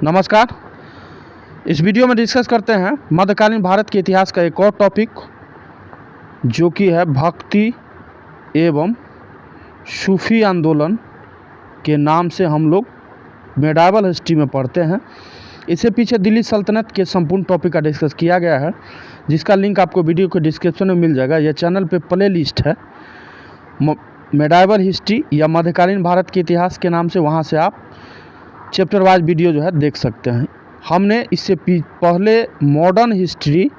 नमस्कार। इस वीडियो में डिस्कस करते हैं मध्यकालीन भारत के इतिहास का एक और टॉपिक जो कि है भक्ति एवं सूफी आंदोलन के नाम से हम लोग मेडाइवल हिस्ट्री में पढ़ते हैं। इससे पीछे दिल्ली सल्तनत के संपूर्ण टॉपिक का डिस्कस किया गया है, जिसका लिंक आपको वीडियो के डिस्क्रिप्शन में मिल जाएगा। यह चैनल पे प्ले लिस्ट है मेडाइवल हिस्ट्री या मध्यकालीन भारत के इतिहास के नाम से, वहाँ से आप चैप्टर वाइज वीडियो जो है देख सकते हैं। हमने इससे पहले मॉडर्न हिस्ट्री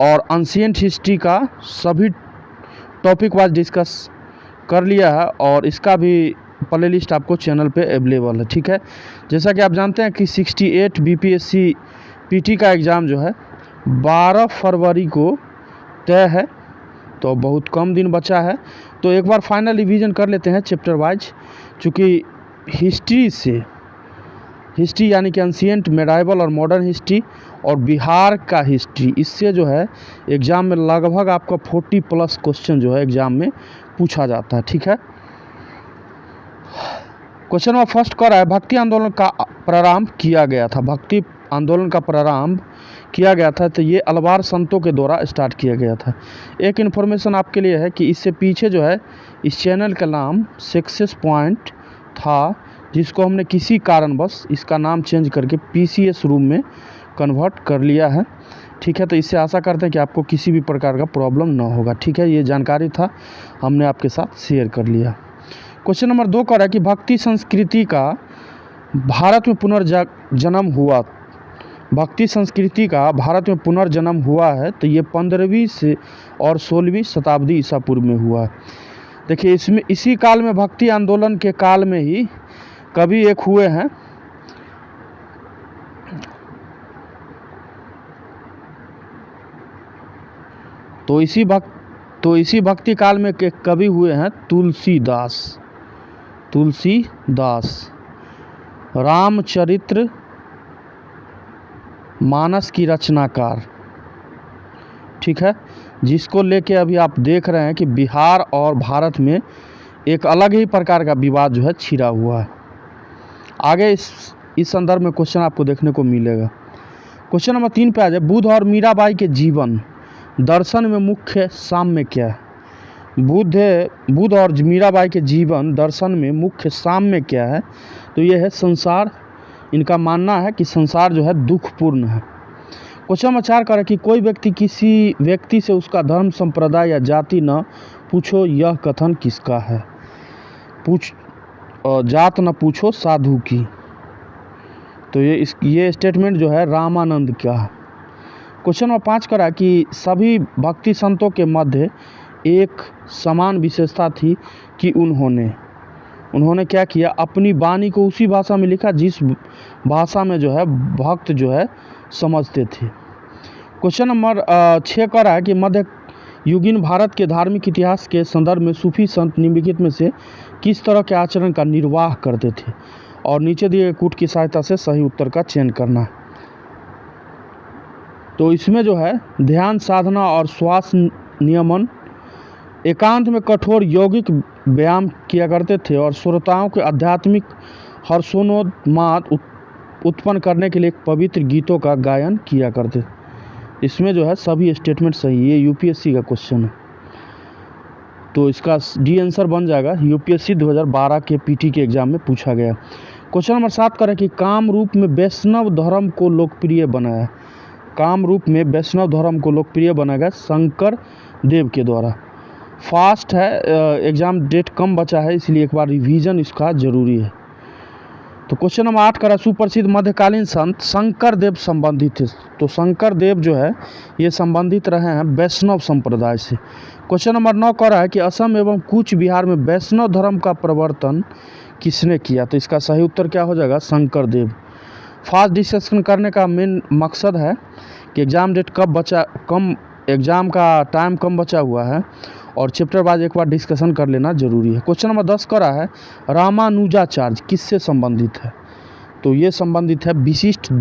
और एंशिएंट हिस्ट्री का सभी टॉपिक वाइज डिस्कस कर लिया है और इसका भी प्ले लिस्ट आपको चैनल पे अवेलेबल है। ठीक है, जैसा कि आप जानते हैं कि 68 बीपीएससी पीटी का एग्ज़ाम जो है 12 फरवरी को तय है, तो बहुत कम दिन बचा है। तो एक बार फाइनल रिवीजन कर लेते हैं चैप्टर वाइज, चूँकि हिस्ट्री यानी कि एंशिएंट, मेडाइवल और मॉडर्न हिस्ट्री और बिहार का हिस्ट्री, इससे जो है एग्ज़ाम में लगभग आपका 40+ क्वेश्चन जो है एग्ज़ाम में पूछा जाता है। ठीक है, क्वेश्चन नंबर फर्स्ट कर रहा है, भक्ति आंदोलन का प्रारंभ किया गया था। भक्ति आंदोलन का प्रारंभ किया गया था तो ये अलवार संतों के द्वारा स्टार्ट किया गया था। एक इन्फॉर्मेशन आपके लिए है कि इससे पीछे जो है इस चैनल का नाम सक्सेस पॉइंट था, जिसको हमने किसी कारणवश इसका नाम चेंज करके पीसीएस रूम में कन्वर्ट कर लिया है। ठीक है, तो इससे आशा करते हैं कि आपको किसी भी प्रकार का प्रॉब्लम ना होगा। ठीक है, ये जानकारी था, हमने आपके साथ शेयर कर लिया। क्वेश्चन नंबर 2 कर रहा है कि भक्ति संस्कृति का भारत में पुनर्जन्म हुआ। भक्ति संस्कृति का भारत में पुनर्जन्म हुआ है तो ये 15वीं से और 16वीं शताब्दी ईसा पूर्व में हुआ है। देखिए, इसमें इसी काल में भक्ति आंदोलन के काल में ही कवि एक हुए हैं, तो इसी भक्ति काल में के कवि हुए हैं तुलसीदास। रामचरित्र मानस की रचनाकार। ठीक है, जिसको लेके अभी आप देख रहे हैं कि बिहार और भारत में एक अलग ही प्रकार का विवाद जो है छिड़ा हुआ है। आगे इस संदर्भ में क्वेश्चन आपको देखने को मिलेगा। क्वेश्चन नंबर 3 पे आ जाए, बुद्ध और मीराबाई के जीवन दर्शन में मुख्य साम्य क्या है। बुद्ध और मीराबाई के जीवन दर्शन में मुख्य साम्य क्या है, तो यह है संसार। इनका मानना है कि संसार जो है दुखपूर्ण है। क्वेश्चन नंबर 4 करें कि कोई व्यक्ति किसी व्यक्ति से उसका धर्म, संप्रदाय या जाति न पूछो, यह कथन किसका है। जात न पूछो साधु की, तो ये स्टेटमेंट जो है रामानंद का है। क्वेश्चन नंबर 5 करा कि सभी भक्ति संतों के मध्य एक समान विशेषता थी कि उन्होंने क्या किया, अपनी वाणी को उसी भाषा में लिखा जिस भाषा में जो है भक्त जो है समझते थे। क्वेश्चन नंबर 6 करा है कि मध्य युगीन भारत के धार्मिक इतिहास के संदर्भ में सूफी संत निम्नलिखित में से किस तरह के आचरण का निर्वाह करते थे, और नीचे दिए कूट की सहायता से सही उत्तर का चयन करना। तो इसमें जो है ध्यान साधना और श्वास नियमन, एकांत में कठोर यौगिक व्यायाम किया करते थे और श्रोताओं के आध्यात्मिक हर्षोन्माद उत्पन्न करने के लिए पवित्र गीतों का गायन किया करते थे। इसमें जो है सभी स्टेटमेंट सही। ये यूपीएससी का क्वेश्चन है, तो इसका डी आंसर बन जाएगा। यूपीएससी 2012 के पीटी के एग्जाम में पूछा गया। क्वेश्चन नंबर 7 करें कि काम रूप में वैष्णव धर्म को लोकप्रिय बनाया। काम रूप में वैष्णव धर्म को लोकप्रिय बनाया गया शंकर देव के द्वारा। फास्ट है, एग्जाम डेट कम बचा है, इसलिए एक बार रिवीजन इसका जरूरी है। तो क्वेश्चन नंबर 8 करा, सुप्रसिद्ध मध्यकालीन संत शंकर देव संबंधित थे। तो शंकर देव जो है ये संबंधित रहे हैं वैष्णव संप्रदाय से। क्वेश्चन नंबर 9 कह रहा है कि असम एवं कूच बिहार में वैष्णव धर्म का प्रवर्तन किसने किया, तो इसका सही उत्तर क्या हो जाएगा, शंकर देव। फास्ट डिस्कशन करने का मेन मकसद है कि एग्ज़ाम का टाइम कम बचा हुआ है और चैप्टर वाइज एक बार डिस्कशन कर लेना जरूरी है। क्वेश्चन नंबर 10 करा है, रामानुजाचार्य किससे संबंधित है, तो ये संबंधित है विशिष्ट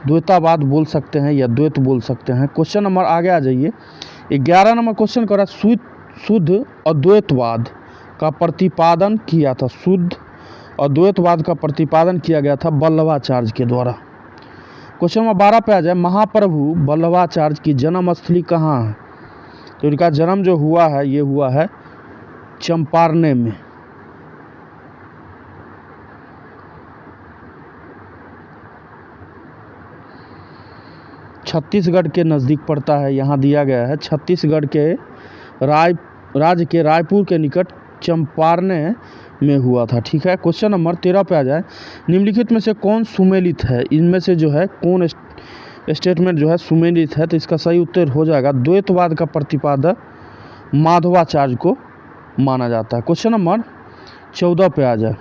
द्वैतावाद बोल सकते हैं या द्वैत बोल सकते हैं। क्वेश्चन नंबर आगे आ जाइए, 11 नंबर क्वेश्चन करा, शुद्ध अद्वैतवाद का प्रतिपादन किया था। शुद्ध और द्वैतवाद का प्रतिपादन किया गया था वल्लभाचार्य के द्वारा। क्वेश्चन नंबर 12 पे आ जाए, महाप्रभु वल्लभाचार्य की जन्म स्थली कहाँ है? तो इनका जन्म जो हुआ है ये हुआ है चंपारण्य में। छत्तीसगढ़ के नज़दीक पड़ता है, यहाँ दिया गया है छत्तीसगढ़ के राज्य के रायपुर के निकट चंपारण्य में हुआ था। ठीक है। क्वेश्चन नंबर 13 पे आ जाए, निम्नलिखित में से कौन सुमेलित है? इनमें से जो है कौन स्टेटमेंट जो है सुमेलित है? तो इसका सही उत्तर हो जाएगा द्वैतवाद का प्रतिपादक माधवाचार्य को माना जाता है। क्वेश्चन नंबर 14 पे आ जाए,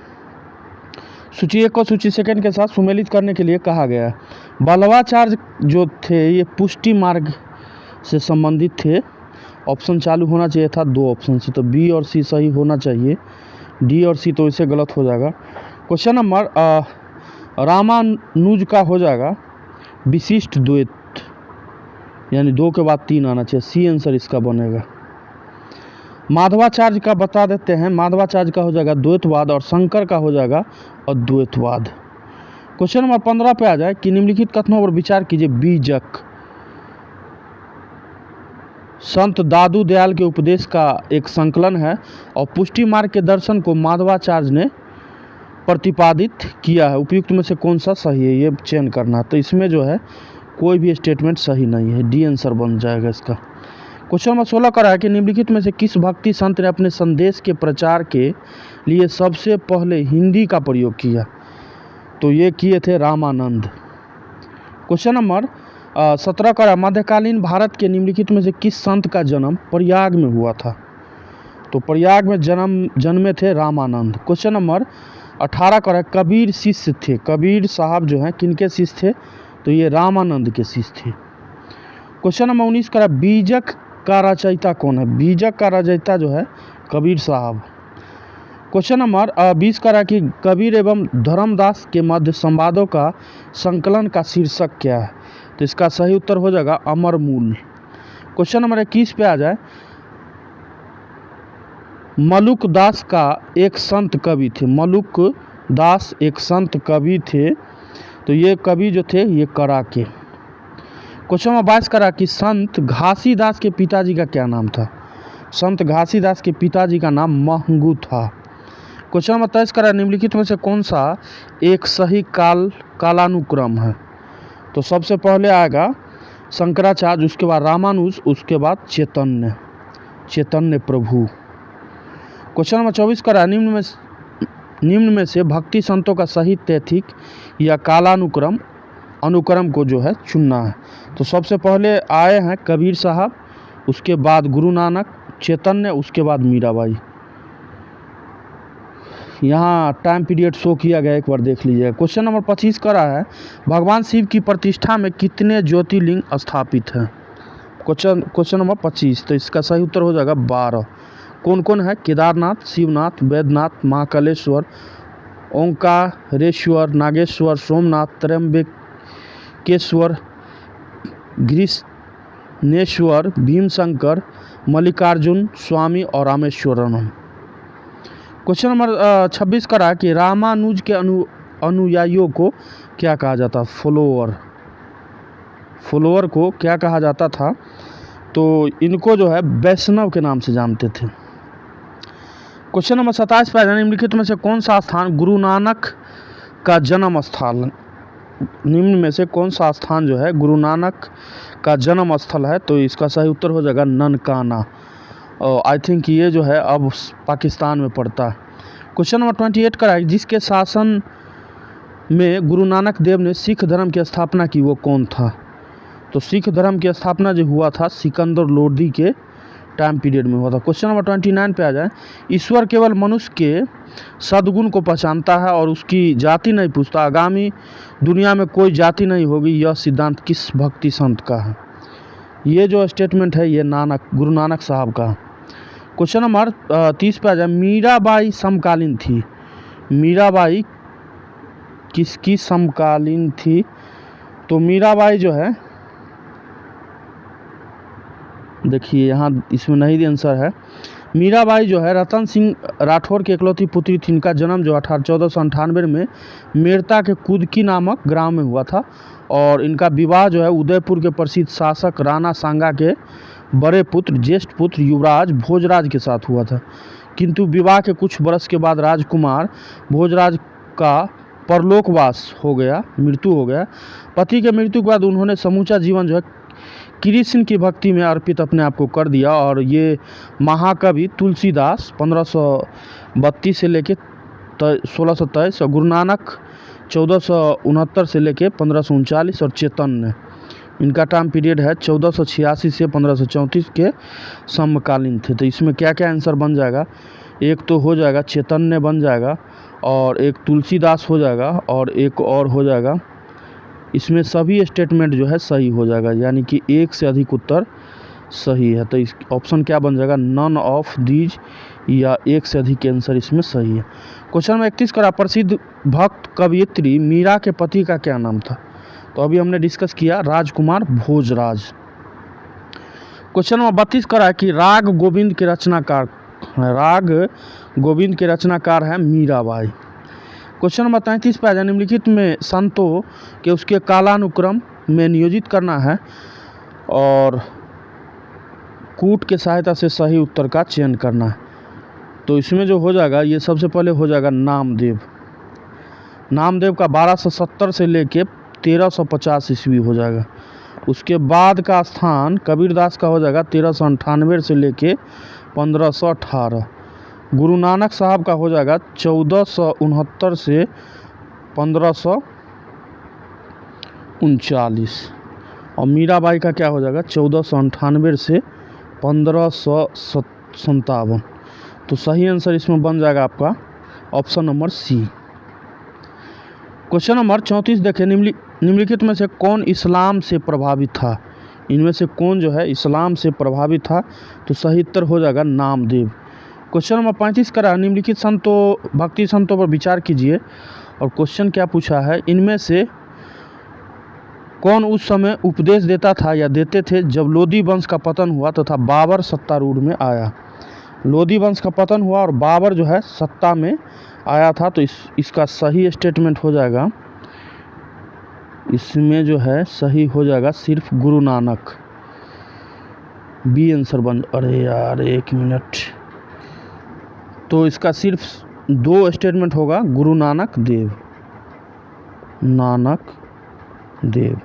सूची 1 को सूची सेकंड के साथ सुमेलित करने के लिए कहा गया है। वल्लभाचार्य जो थे ये पुष्टि मार्ग से संबंधित थे। ऑप्शन चालू होना चाहिए था 2 ऑप्शन से, तो बी और सी सही होना चाहिए, डी और सी तो इसे गलत हो जाएगा। क्वेश्चन नंबर रामानुज का हो जाएगा विशिष्ट द्वैत, यानी 2 के बाद 3 आना चाहिए, सी आंसर इसका बनेगा। माधवाचार्य का बता देते हैं, माधवाचार्य का हो जाएगा द्वैतवाद और शंकर का हो जाएगा अद्वैतवाद। क्वेश्चन नंबर 15 पे आ जाए कि निम्नलिखित कथनों पर विचार कीजिए। बीजक संत दादू दयाल के उपदेश का एक संकलन है और पुष्टि मार्ग के दर्शन को माधवाचार्य ने प्रतिपादित किया है। उपयुक्त में से कौन सा सही है ये चयन करना। तो इसमें जो है कोई भी स्टेटमेंट सही नहीं है, डी आंसर बन जाएगा इसका। क्वेश्चन नंबर 16 का है कि निम्नलिखित में से किस भक्ति संत ने अपने संदेश के प्रचार के लिए सबसे पहले हिंदी का प्रयोग किया? तो ये किए थे रामानंद। क्वेश्चन नंबर 17 का मध्यकालीन भारत के निम्नलिखित में से किस संत का जन्म प्रयाग में हुआ था? तो प्रयाग में जन्मे थे रामानंद। क्वेश्चन नंबर 18 का कबीर शिष्य थे, कबीर साहब जो हैं किनके शिष्य थे? तो ये रामानंद के शिष्य थे। क्वेश्चन नंबर 19 का बीजक का रचयिता कौन है? बीजक का रचयिता जो है कबीर साहब। क्वेश्चन नंबर 20 का कि कबीर एवं धर्मदास के मध्य संवादों का संकलन का शीर्षक क्या है? तो इसका सही उत्तर हो जाएगा अमर मूल। क्वेश्चन नंबर 21 पे आ जाए, मलुक दास का एक संत कवि थे, मलुक दास एक संत कवि थे, तो ये कवि जो थे ये कड़ाके। क्वेश्चन नंबर 22 करा कि संत घासीदास के पिताजी का क्या नाम था? संत घासीदास के पिताजी का नाम महंगू था। क्वेश्चन नंबर 23 करा निम्नलिखित में से कौन सा एक सही कालानुक्रम है? तो सबसे पहले आएगा शंकराचार्य, उसके बाद रामानुज, उसके बाद चैतन्य प्रभु। क्वेश्चन नंबर 24 करा निम्न में से भक्ति संतों का सही तैथिक या अनुक्रम को जो है चुनना है। तो सबसे पहले आए हैं कबीर साहब, उसके बाद गुरु नानक, चैतन्य, उसके बाद मीराबाई। यहाँ टाइम पीरियड शो किया गया, एक बार देख लीजिएगा। क्वेश्चन नंबर 25 का रहा है भगवान शिव की प्रतिष्ठा में कितने ज्योतिर्लिंग स्थापित हैं? क्वेश्चन नंबर 25, तो इसका सही उत्तर हो जाएगा 12। कौन कौन है? केदारनाथ, शिवनाथ, वैद्यनाथ, महाकालेश्वर, ओंकारेश्वर, नागेश्वर, सोमनाथ, त्र्यंबकेश्वर, गृष्णेश्वर, भीमशंकर, मल्लिकार्जुन स्वामी और रामेश्वरम। क्वेश्चन नंबर 26 का रहा कि रामानुज के अनुयायियों को क्या कहा जाता? फॉलोअर को क्या कहा जाता था? तो इनको जो है वैष्णव के नाम से जानते थे। क्वेश्चन नंबर 27 पर निम्नलिखित में से कौन सा स्थान गुरु नानक का जन्म स्थान? निम्न में से कौन सा स्थान जो है गुरु नानक का जन्म स्थल है? तो इसका सही उत्तर हो जाएगा ननकाना। आई थिंक ये जो है अब पाकिस्तान में पड़ता है। क्वेश्चन नंबर 28 का है जिसके शासन में गुरु नानक देव ने सिख धर्म की स्थापना की वो कौन था? तो सिख धर्म की स्थापना जो हुआ था सिकंदर लोधी के टाइम पीरियड में हुआ था। क्वेश्चन नंबर 29 पे आ जाए, ईश्वर केवल मनुष्य के सद्गुण को पहचानता है और उसकी जाति नहीं पूछता, आगामी दुनिया में कोई जाति नहीं होगी, यह सिद्धांत किस भक्ति संत का है? ये जो स्टेटमेंट है ये गुरु नानक साहब का। क्वेश्चन नंबर 30 पे आ जाए, मीराबाई समकालीन थी, मीराबाई किसकी समकालीन थी? तो मीराबाई जो है देखिए यहाँ इसमें नहीं आंसर है, मीराबाई जो है रतन सिंह राठौर की इकलौती पुत्री थी। इनका जन्म जो 1498 में मेरता के कुदकी नामक ग्राम में हुआ था और इनका विवाह जो है उदयपुर के प्रसिद्ध शासक राणा सांगा के बड़े पुत्र ज्येष्ठ पुत्र युवराज भोजराज के साथ हुआ था। किंतु विवाह के कुछ वर्ष के बाद राजकुमार भोजराज का परलोकवास हो गया, मृत्यु हो गया। पति के मृत्यु के बाद उन्होंने समूचा जीवन जो है कृष्ण की भक्ति में अर्पित अपने आप को कर दिया और ये महाकवि तुलसीदास 1532 से लेके 1623 और गुरु नानक 1469 से लेके 1539 और चैतन्य इनका टाइम पीरियड है 1486 से 1534 के समकालीन थे। तो इसमें क्या क्या आंसर बन जाएगा, एक तो हो जाएगा चैतन्य बन जाएगा और एक तुलसीदास हो जाएगा और एक और हो जाएगा, इसमें सभी स्टेटमेंट जो है सही हो जाएगा, यानी कि एक से अधिक उत्तर सही है। तो इस ऑप्शन क्या बन जाएगा, नन ऑफ दीज, या एक से अधिक आंसर इसमें सही है। क्वेश्चन नंबर 31 करा, प्रसिद्ध भक्त कवयित्री मीरा के पति का क्या नाम था। तो अभी हमने डिस्कस किया राजकुमार भोजराज। क्वेश्चन नंबर 32 करा कि राग गोविंद के रचनाकार, राग गोविंद के रचनाकार है मीराबाई। क्वेश्चन नंबर 33 पे आ जाए, निम्नलिखित में संतों के उसके कालानुक्रम में नियोजित करना है और कूट के सहायता से सही उत्तर का चयन करना है। तो इसमें जो हो जाएगा ये सबसे पहले हो जाएगा नामदेव। नामदेव का 1270 से लेके 1350 ईस्वी हो जाएगा। उसके बाद का स्थान कबीरदास का हो जाएगा 1398 से लेके 1518। गुरु नानक साहब का हो जाएगा 1469 से 1539 और मीराबाई का क्या हो जाएगा 1498 से 1557। तो सही आंसर इसमें बन जाएगा आपका option number C. Question number 34 देखें, निम्नलिखित में से कौन इस्लाम से प्रभावित था। इनमें से कौन जो है इस्लाम से प्रभावित था। तो सही उत्तर हो जाएगा नामदेव। क्वेश्चन नंबर 35 करा, निम्नलिखित संतों भक्ति संतों पर विचार कीजिए और क्वेश्चन क्या पूछा है, इनमें से कौन उस समय उपदेश देता था या देते थे जब लोदी वंश का पतन हुआ तथा बाबर सत्तारूढ़ में आया। लोदी वंश का पतन हुआ और बाबर जो है सत्ता में आया था। तो इसका सही स्टेटमेंट हो जाएगा, इसमें जो है सही हो जाएगा सिर्फ गुरु नानक, बी आंसर बन। अरे यार एक मिनट, तो इसका सिर्फ दो स्टेटमेंट होगा, गुरु नानक देव, नानक देव।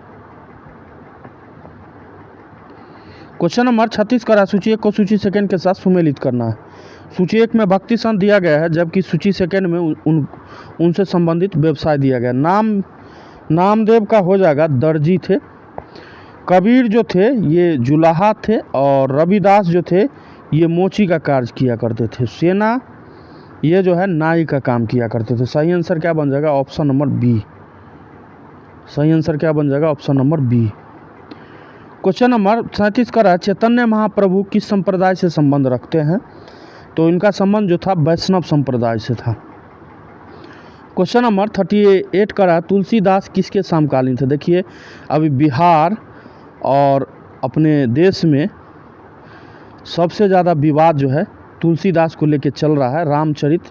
क्वेश्चन नंबर 36 करा, सूची 1 को सूची सेकंड के साथ सुमेलित करना है। सूची 1 में भक्ति संत दिया गया है जबकि सूची सेकंड में उनसे संबंधित व्यवसाय दिया गया। नामदेव का हो जाएगा दर्जी थे, कबीर जो थे ये जुलाहा थे और रविदास जो थे ये मोची का कार्य किया करते थे, सेना ये जो है नाई का काम किया करते थे। सही आंसर क्या बन जाएगा ऑप्शन नंबर बी। सही आंसर क्या बन जाएगा option number B. Question number 37 का है, चैतन्य महाप्रभु किस संप्रदाय से संबंध रखते हैं। तो इनका संबंध जो था वैष्णव संप्रदाय से था। क्वेश्चन नंबर 38 का है, तुलसीदास किसके समकालीन थे। देखिए अभी बिहार और अपने देश में सबसे ज़्यादा विवाद जो है तुलसीदास को लेके चल रहा है। रामचरित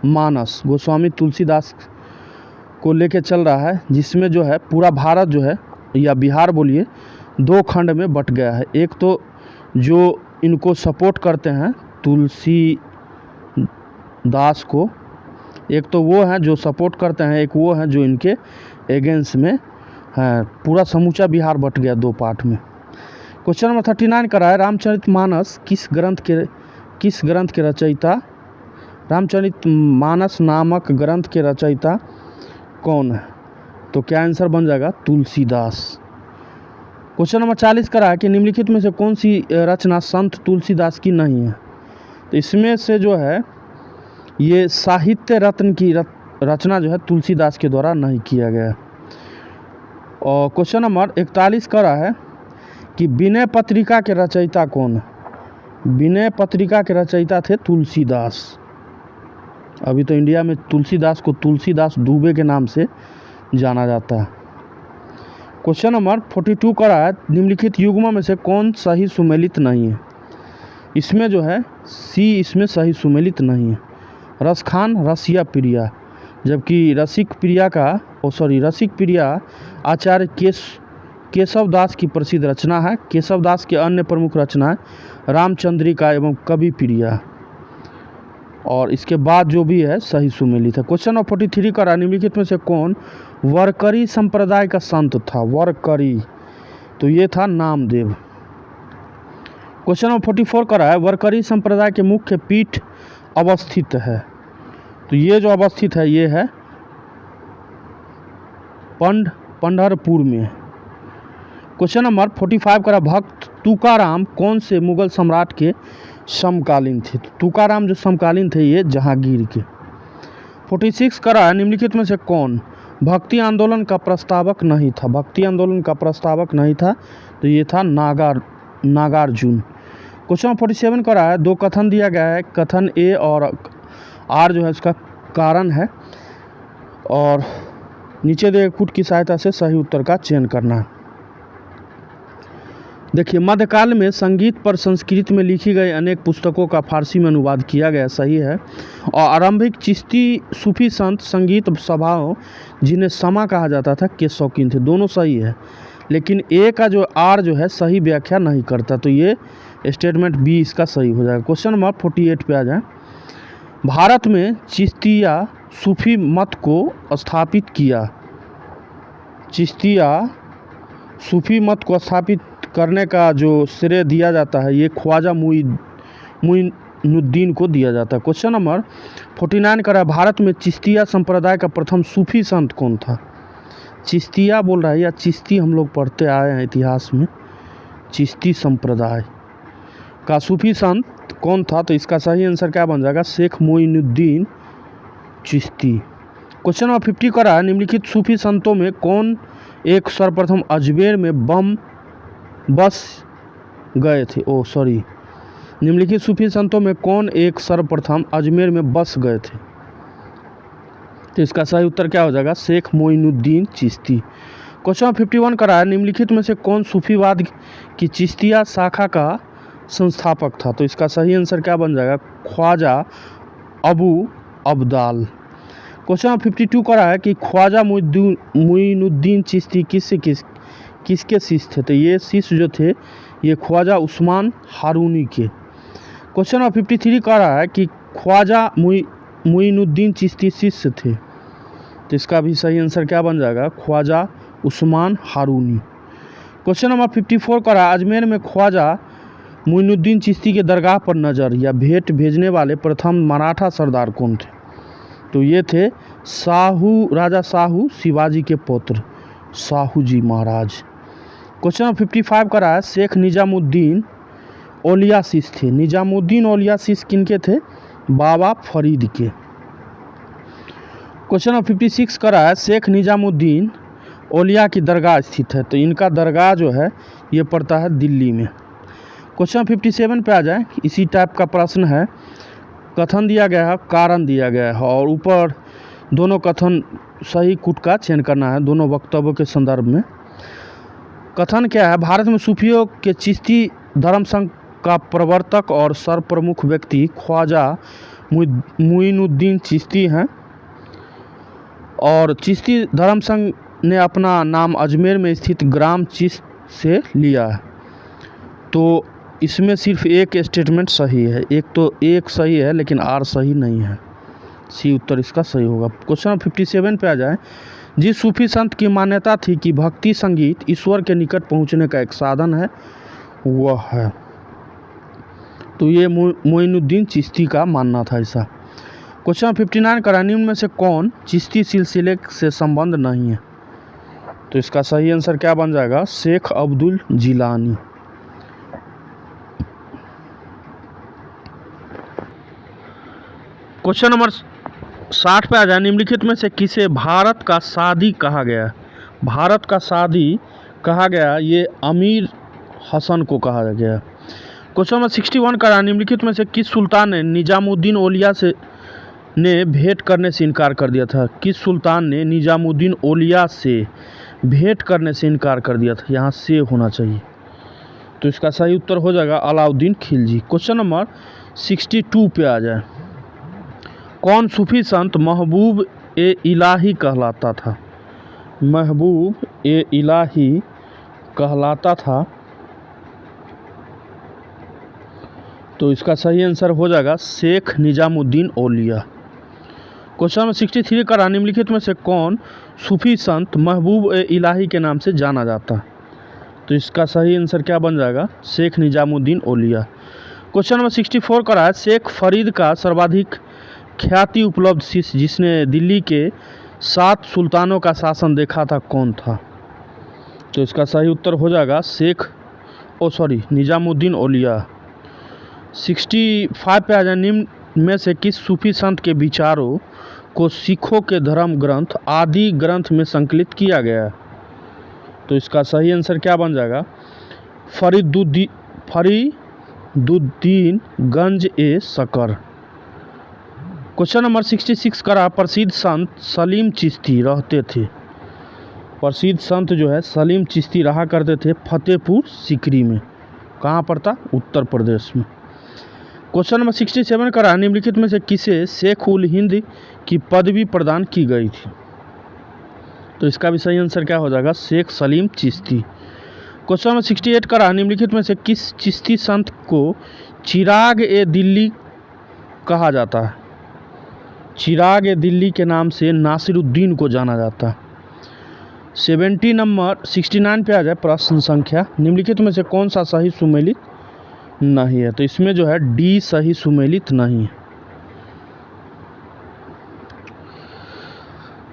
मानस गोस्वामी तुलसीदास को लेके चल रहा है, जिसमें जो है पूरा भारत जो है या बिहार बोलिए दो खंड में बट गया है। एक तो जो इनको सपोर्ट करते हैं तुलसी दास को, एक तो वो हैं जो सपोर्ट करते हैं, एक वो हैं जो इनके एगेंस्ट में हैं। पूरा समूचा बिहार बट गया दो पार्ट में। क्वेश्चन नंबर 39 का है, रामचरितमानस किस ग्रंथ के रचयिता, रामचरितमानस नामक ग्रंथ के रचयिता कौन है। तो क्या आंसर बन जाएगा तुलसीदास। क्वेश्चन नंबर 40 का है कि निम्नलिखित में से कौन सी रचना संत तुलसीदास की नहीं है। तो इसमें से जो है ये साहित्य रत्न की रचना जो है तुलसीदास के द्वारा नहीं किया गया। और क्वेश्चन नंबर 41 का है कि विनय पत्रिका के रचयिता कौन है। विनय पत्रिका के रचयिता थे तुलसीदास। अभी तो इंडिया में तुलसीदास को तुलसीदास दुबे के नाम से जाना जाता है। क्वेश्चन नंबर 42 का है, निम्नलिखित युग्मों में से कौन सही सुमेलित नहीं है। इसमें जो है सी इसमें सही सुमेलित नहीं है। रसखान रसिया प्रिया, जबकि रसिक प्रिया आचार्य केशव दास की प्रसिद्ध रचना है। केशव दास के अन्य प्रमुख रचनाएं रामचंद्रिका एवं कवि प्रिया, और इसके बाद जो भी है सही सुमेलित है। क्वेश्चन नंबर 43 का निम्नलिखित में से कौन वरकरी संप्रदाय का संत था? वरकरी, तो ये था नामदेव। क्वेश्चन नंबर 44 का है वरकरी संप्रदाय के मुख्य पीठ अवस्थित है, तो ये जो अवस्थित है ये है पंढरपुर में। क्वेश्चन नंबर 45 का भक्त तुकाराम कौन से मुगल सम्राट के समकालीन थे? तो तुकाराम जो समकालीन थे ये जहांगीर के। 46 का निम्नलिखित में से कौन भक्ति आंदोलन का प्रस्तावक नहीं था? भक्ति आंदोलन का प्रस्तावक नहीं था, तो ये था नागार्जुन। क्वेश्चन 47 का है दो कथन दिया गया है, कथन ए और आर जो है उसका कारण है, और नीचे दिए पुट की सहायता से सही उत्तर का चयन करना है। देखिए, मध्यकाल में संगीत पर संस्कृत में लिखी गई अनेक पुस्तकों का फारसी में अनुवाद किया गया, सही है। और आरंभिक चिश्ती सूफी संत संगीत सभाओं जिन्हें समा कहा जाता था के शौकीन थे, दोनों सही है। लेकिन ए का जो आर जो है सही व्याख्या नहीं करता, तो ये स्टेटमेंट बी इसका सही हो जाएगा। क्वेश्चन नंबर 48 पे आ जाए। भारत में चिश्तिया सूफी मत को स्थापित किया। चिश्तिया सूफी मत को स्थापित करने का जो श्रेय दिया जाता है ये ख्वाजा मुइनुद्दीन को दिया जाता है। क्वेश्चन नंबर 49 का भारत में चिश्तिया संप्रदाय का प्रथम सूफी संत कौन था? चिश्तिया बोल रहा है या चिश्ती हम लोग पढ़ते आए हैं इतिहास में। चिश्ती संप्रदाय का सूफी संत कौन था? तो इसका सही आंसर क्या बन जाएगा? शेख मोइनुद्दीन चिश्ती। क्वेश्चन नंबर 50 का निम्नलिखित सूफी संतों में कौन एक सर्वप्रथम अजमेर में बस गए थे? निम्नलिखित सूफी संतों में कौन एक सर्वप्रथम अजमेर में बस गए थे? तो इसका सही उत्तर क्या हो जाएगा? शेख मोइनुद्दीन चिश्ती। क्वेश्चन 51 का निम्नलिखित में से कौन सूफीवाद की चिश्तिया शाखा का संस्थापक था? तो इसका सही आंसर क्या बन जाएगा? ख्वाजा अबू अब्दाल। क्वेश्चन 52 का है कि ख्वाजा मुइनुद्दीन चिश्ती किसके शिष्य थे? तो ये शिष्य जो थे ये ख्वाजा उस्मान हारूनी के। क्वेश्चन नंबर 53 का रहा है कि ख्वाजा मुइनुद्दीन चिश्ती शिष्य थे, तो इसका भी सही आंसर क्या बन जाएगा? ख्वाजा उस्मान हारूनी। क्वेश्चन नंबर 54 का रहा अजमेर में ख्वाजा मुइनुद्दीन चिश्ती के दरगाह पर नज़र या भेंट भेजने वाले प्रथम मराठा सरदार कौन थे? तो ये थे राजा साहू शिवाजी के पुत्र साहू जी महाराज। क्वेश्चन 55 का रहा है शेख निजामुद्दीन औलिया शिष्य थे। निजामुद्दीन औलिया शिष्य किनके थे? बाबा फरीद के। क्वेश्चन नंबर 56 का रहा है शेख निजामुद्दीन औलिया की दरगाह स्थित है, तो इनका दरगाह जो है ये पड़ता है दिल्ली में। क्वेश्चन 57 पे आ जाए, इसी टाइप का प्रश्न है, कथन दिया गया है, कारण दिया गया है, और ऊपर दोनों कथन सही कूट का चयन करना है दोनों वक्तव्यों के संदर्भ में। कथन क्या है? भारत में सूफियों के चिश्ती धर्म संघ का प्रवर्तक और सर्वप्रमुख व्यक्ति ख्वाजा मुइनुद्दीन चिश्ती हैं, और चिश्ती धर्म संघ ने अपना नाम अजमेर में स्थित ग्राम चिश्त से लिया है। तो इसमें सिर्फ एक स्टेटमेंट सही है, एक सही है लेकिन आर सही नहीं है, सी उत्तर इसका सही होगा। क्वेश्चन 57 पे आ जाए। जिस सूफी संत की मान्यता थी कि भक्ति संगीत ईश्वर के निकट पहुंचने का एक साधन है वह है, तो ये मोइनुद्दीन चिश्ती का मानना था ऐसा। क्वेश्चन 59 का निम्न में से कौन चिश्ती सिलसिले से संबंध नहीं है? तो इसका सही आंसर क्या बन जाएगा? शेख अब्दुल जिलानी। क्वेश्चन नंबर 60 पे आ जाए। निम्नलिखित में से किसे भारत का सादी कहा गया? भारत का सादी कहा गया ये अमीर हसन को कहा गया। क्वेश्चन नंबर 61 का निम्नलिखित में से किस सुल्तान ने निजामुद्दीन औलिया ने भेंट करने से इनकार कर दिया था? किस सुल्तान ने निजामुद्दीन औलिया से भेंट करने से इनकार कर दिया था? यहाँ से होना चाहिए, तो इसका सही उत्तर हो जाएगा अलाउद्दीन खिलजी। क्वेश्चन नंबर 62 पे आ जाए। कौन सूफी संत महबूब ए इलाही कहलाता था? महबूब ए इलाही कहलाता था। तो इसका सही आंसर हो जाएगा शेख निजामुद्दीन औलिया। क्वेश्चन नंबर 63 का निम्नलिखित में से कौन सूफी संत महबूब ए इलाही के नाम से जाना जाता है? तो इसका सही आंसर क्या बन जाएगा? शेख निजामुद्दीन औलिया। क्वेश्चन नंबर 64 का है शेख फरीद का सर्वाधिक ख्याति उपलब्ध शिष्य जिसने दिल्ली के 7 सुल्तानों का शासन देखा था कौन था? तो इसका सही उत्तर हो जाएगा निजामुद्दीन औलिया। 65 पे आ जाए। निम्न में से किस सूफी संत के विचारों को सिखों के धर्म ग्रंथ आदि ग्रंथ में संकलित किया गया है? तो इसका सही आंसर क्या बन जाएगा? फरीदुद्दीन गंज ए शकर। क्वेश्चन नंबर 66 का प्रसिद्ध संत सलीम चिश्ती रहते थे। प्रसिद्ध संत जो है सलीम चिश्ती रहा करते थे फतेहपुर सीकरी में। कहाँ पर था? उत्तर प्रदेश में। क्वेश्चन नंबर 67 का निम्नलिखित में से किसे शेख उल हिंद की पदवी प्रदान की गई थी? तो इसका भी सही आंसर क्या हो जाएगा? शेख सलीम चिश्ती। क्वेश्चन नंबर 68 का निम्नलिखित में से किस चिश्ती संत को चिराग ए दिल्ली कहा जाता है? चिराग ए दिल्ली के नाम से नासिरुद्दीन को जाना जाता है। 69 पे आ जाए प्रश्न संख्या। निम्नलिखित में से कौन सा सही सुमेलित नहीं है? तो इसमें जो है डी सही सुमेलित नहीं है।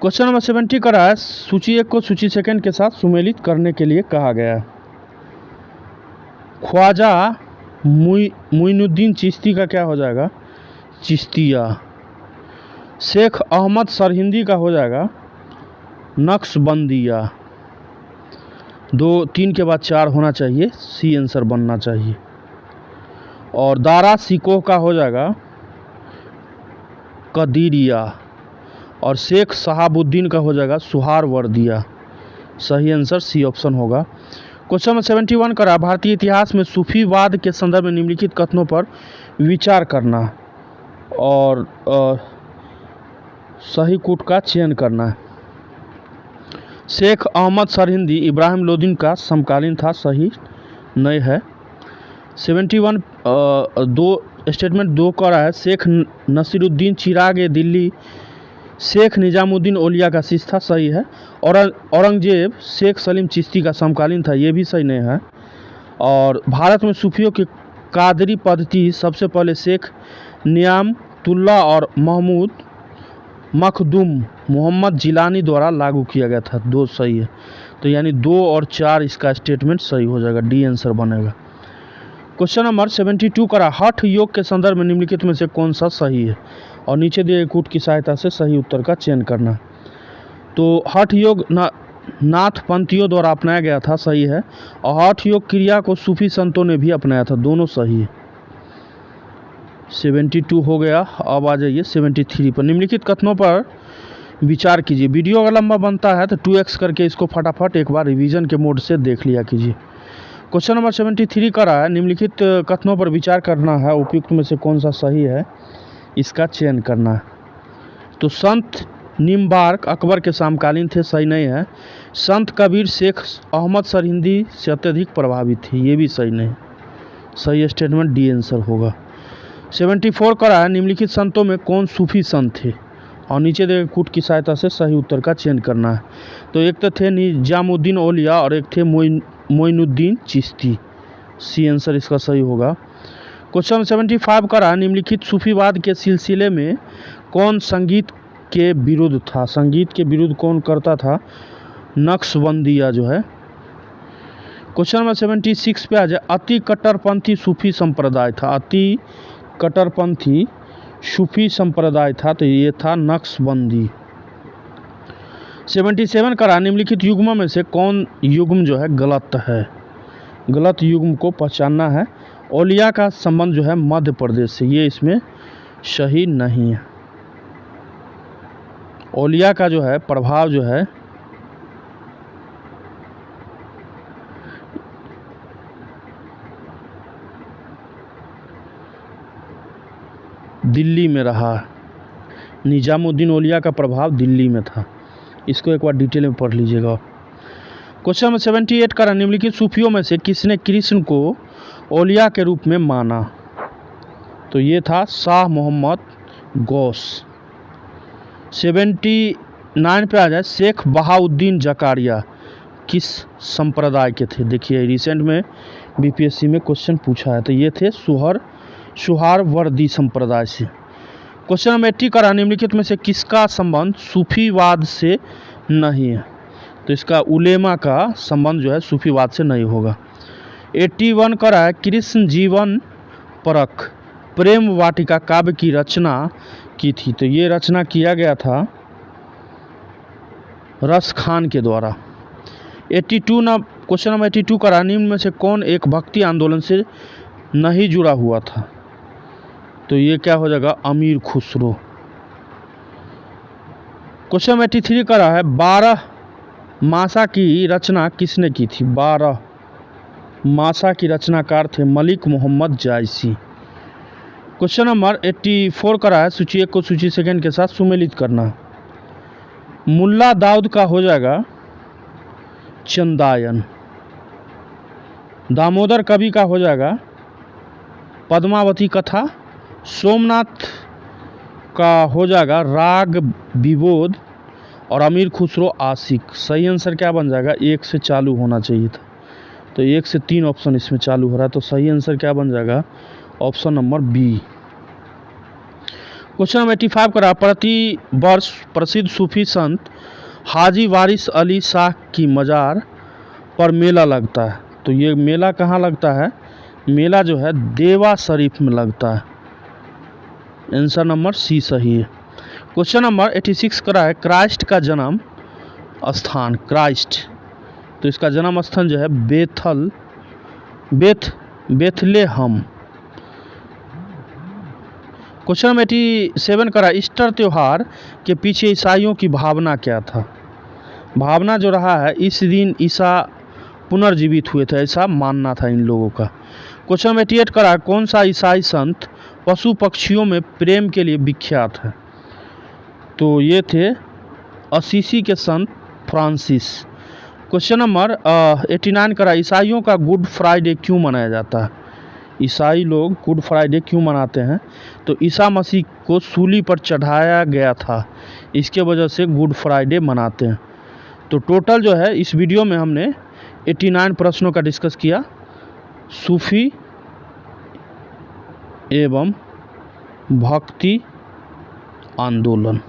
क्वेश्चन नंबर 70 का है सूची 1 को सूची सेकंड के साथ सुमेलित करने के लिए कहा गया है। ख्वाजा मुइनुद्दीन चिश्ती का क्या हो जाएगा? चिश्तिया। शेख अहमद सरहिंदी का हो जाएगा नक्शबंदिया। 2 3 के बाद 4 होना चाहिए, सी आंसर बनना चाहिए। और दारा सिकोह का हो जाएगा कदीरिया। और शेख शहाबुद्दीन का हो जाएगा सुहारवर्दिया। सही आंसर सी ऑप्शन होगा। क्वेश्चन नंबर 71 का भारतीय इतिहास में सूफीवाद के संदर्भ में निम्नलिखित कथनों पर विचार करना और सही कूट का चयन करना है। शेख अहमद सरहिंदी इब्राहिम लोदी का समकालीन था, सही नहीं है। 71 स्टेटमेंट 2 का रहा है शेख नसीरुद्दीन चिराग ए दिल्ली शेख निजामुद्दीन औलिया का शिष्य था, सही है। और औरंगजेब शेख सलीम चिश्ती का समकालीन था, ये भी सही नहीं है। और भारत में सूफियों की कादरी पद्धति सबसे पहले शेख नियामतुल्लाह और महमूद मखदूम मोहम्मद जिलानी द्वारा लागू किया गया था। 2 सही है। तो यानी 2 और 4 इसका स्टेटमेंट सही हो जाएगा, डी आंसर बनेगा। क्वेश्चन नंबर 72 का हठ योग के संदर्भ में निम्नलिखित में से कौन सा सही है? और नीचे दिए कूट की सहायता से सही उत्तर का चयन करना। तो हठ योग नाथपंथियों द्वारा अपनाया गया था, सही है। और हठ योग क्रिया को सूफी संतों ने भी अपनाया था, दोनों सही है। 72 हो गया। अब आ जाइए 73 पर। निम्नलिखित कथनों पर विचार कीजिए। वीडियो अगर लंबा बनता है तो 2x करके इसको फटाफट एक बार रिवीजन के मोड से देख लिया कीजिए। क्वेश्चन नंबर 73 का रहा है निम्नलिखित कथनों पर विचार करना है, उपयुक्त में से कौन सा सही है इसका चयन करना है। तो संत निम्बार्क अकबर के समकालीन थे, सही नहीं है। संत कबीर शेख अहमद सरहिंदी से अत्यधिक प्रभावित थे, ये भी सही नहीं। सही स्टेटमेंट डी आंसर होगा। 74 का रहा है निम्नलिखित संतों में कौन सूफी संत थे? और नीचे दे कूट की सहायता से सही उत्तर का चयन करना है। तो एक तो थे निजामुद्दीन औलिया और एक थे मोइनुद्दीन चिश्ती। सी आंसर इसका सही होगा। क्वेश्चन 75 का रहा निम्नलिखित सूफीवाद के सिलसिले में कौन संगीत के विरुद्ध था? संगीत के विरुद्ध कौन करता था? नक्शबंदिया जो है। क्वेश्चन नंबर 76 पे आ जाए। अति कट्टरपंथी सूफी संप्रदाय था। अति कट्टरपंथी सूफी संप्रदाय था, तो ये था नक्शबंदी। 77 का निम्नलिखित युग्मों में से कौन युग्म जो है गलत है? गलत युग्म को पहचानना है। औलिया का संबंध जो है मध्य प्रदेश से, ये इसमें सही नहीं है। औलिया का जो है प्रभाव जो है दिल्ली में रहा। निजामुद्दीन औलिया का प्रभाव दिल्ली में था। इसको एक बार डिटेल में पढ़ लीजिएगा। क्वेश्चन नंबर 78 का निम्नलिखित सूफियों में से किसने कृष्ण को औलिया के रूप में माना? तो ये था शाह मोहम्मद गौस। 79 पे आ जाए, शेख बहाउद्दीन जकारिया किस संप्रदाय के थे? देखिए रिसेंट में बीपीएससी में क्वेश्चन पूछा है, तो ये थे सुहारवर्दी संप्रदाय से। क्वेश्चन नंबर 80 का निम्नलिखित में से किसका संबंध सूफीवाद से नहीं है? तो इसका उलेमा का संबंध जो है सूफीवाद से नहीं होगा। 81 का है, कृष्ण जीवन परख प्रेम वाटिका काव्य की रचना की थी? तो ये रचना किया गया था रस खान के द्वारा। 82 क्वेश्चन नंबर 82 का निम्न में से कौन एक भक्ति आंदोलन से नहीं जुड़ा हुआ था? तो ये क्या हो जाएगा? अमीर खुसरो। क्वेश्चन नंबर 83 का है, 12 मासा की रचना किसने की थी? 12 मासा की रचनाकार थे मलिक मोहम्मद जायसी। क्वेश्चन नंबर 84 का है, सूची 1 को सूची सेकंड के साथ सुमेलित करना। मुल्ला दाऊद का हो जाएगा चंदायन। दामोदर कवि का हो जाएगा पद्मावती कथा। सोमनाथ का हो जाएगा राग विबोध। और अमीर खुसरो आशिक। सही आंसर क्या बन जाएगा? 1 से चालू होना चाहिए था, तो 1 से 3 ऑप्शन इसमें चालू हो रहा है, तो सही आंसर क्या बन जाएगा? Option number B. Question number 85 का प्रति वर्ष प्रसिद्ध सूफी संत हाजी वारिस अली शाह की मज़ार पर मेला लगता है। तो ये मेला कहाँ लगता है? मेला जो है देवा शरीफ में लगता है। आंसर नंबर सी सही है। क्वेश्चन नंबर 86 का है, क्राइस्ट का जन्म स्थान। क्राइस्ट, तो इसका जन्म स्थान जो है बेथलेहम। क्वेश्चन नंबर 87 का ईस्टर त्योहार के पीछे ईसाइयों की भावना क्या था? भावना जो रहा है, इस दिन ईसा पुनर्जीवित हुए थे, ऐसा मानना था इन लोगों का। क्वेश्चन नंबर 88 का कौन सा ईसाई संत पशु पक्षियों में प्रेम के लिए विख्यात है? तो ये थे असीसी के संत फ्रांसिस। क्वेश्चन नंबर 89 का ईसाइयों का गुड फ्राइडे क्यों मनाया जाता है? ईसाई लोग गुड फ्राइडे क्यों मनाते हैं? तो ईसा मसीह को सूली पर चढ़ाया गया था, इसके वजह से गुड फ्राइडे मनाते हैं। तो टोटल जो है इस वीडियो में हमने 89 प्रश्नों का डिस्कस किया। सूफी एवं भक्ति आंदोलन,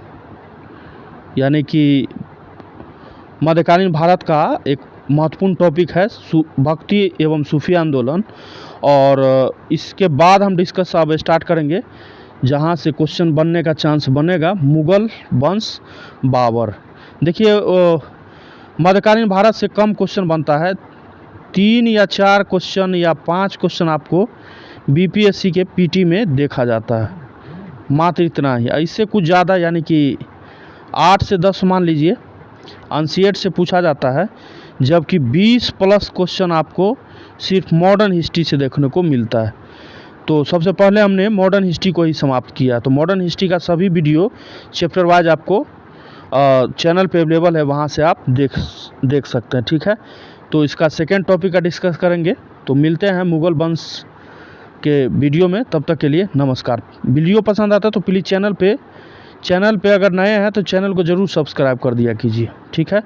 यानी कि मध्यकालीन भारत का एक महत्वपूर्ण टॉपिक है भक्ति एवं सूफी आंदोलन। और इसके बाद हम डिस्कस अब स्टार्ट करेंगे जहां से क्वेश्चन बनने का चांस बनेगा, मुगल वंश बाबर। देखिए मध्यकालीन भारत से कम क्वेश्चन बनता है, 3 या 4 क्वेश्चन या 5 क्वेश्चन आपको बीपीएससी के पीटी में देखा जाता है, मात्र इतना ही। इससे कुछ ज़्यादा यानी कि 8 से 10 मान लीजिए अनसीएड से पूछा जाता है, जबकि 20 प्लस क्वेश्चन आपको सिर्फ मॉडर्न हिस्ट्री से देखने को मिलता है। तो सबसे पहले हमने मॉडर्न हिस्ट्री को ही समाप्त किया। तो मॉडर्न हिस्ट्री का सभी वीडियो चैप्टर वाइज आपको चैनल पे अवेलेबल है, वहाँ से आप देख सकते हैं, ठीक है। तो इसका सेकेंड टॉपिक का डिस्कस करेंगे। तो मिलते हैं मुगल वंश के वीडियो में, तब तक के लिए नमस्कार। वीडियो पसंद आता है तो प्लीज़ चैनल पे अगर नए हैं तो चैनल को ज़रूर सब्सक्राइब कर दिया कीजिए, ठीक है।